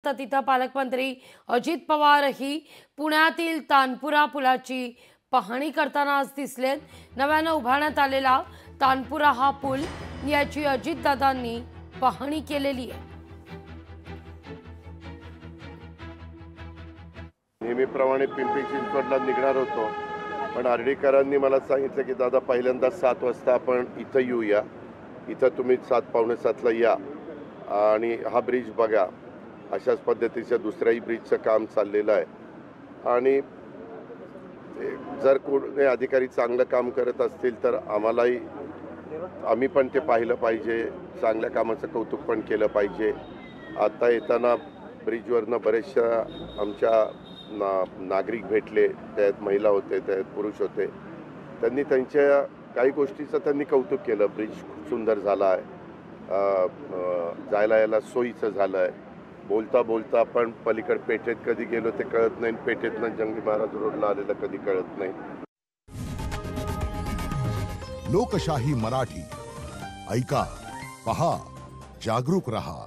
तर तिथं पालकमंत्री अजित पवारही पुण्यातील तानपुरा पुलाची पाहणी करताना आज दिसलेत। नव्यानं उभारण्यात आलेला तानपुरा हा पूल याची अजितदादांनी पाहणी केलेली आहे। नेहमीप्रमाणे पिंपरी चिंचवडला निघणार होतो, पण आर्डीकरांनी मला सांगितलं की दादा पहिल्यांदा 7 वाजता आपण इथं येऊया, इथं तुम्ही 7 पावणे 7ला या आणि हा ब्रिज बघा। अशाच पद्धतीचं दुसऱ्याही ब्रिजचं काम चाललेलं आहे आणि जर कोणी अधिकारी चांगलं काम करत असतील तर आम्ही पण ते पाहिलं पाहिजे, चांगल्या कामाचं कौतुक पण केलं पाहिजे। आता येताना ब्रिजवरनं बरेचशा आमच्या नागरिक भेटले, त्यात महिला होते, त्यात पुरुष होते। त्यांनी त्यांच्या काही गोष्टीचं त्यांनी कौतुक केलं। ब्रिज खूप सुंदर झाला आहे, जायला यायला सोयीचं झालं आहे। बोलता बोलता आपण पलीकड पेठेत कधी गेलो ते कळत नाही, पेठेतनं जंगी महाराज रोडला आलेलं कधी कळत नाही। लोकशाही मराठी ऐका, पहा, जागरूक रहा।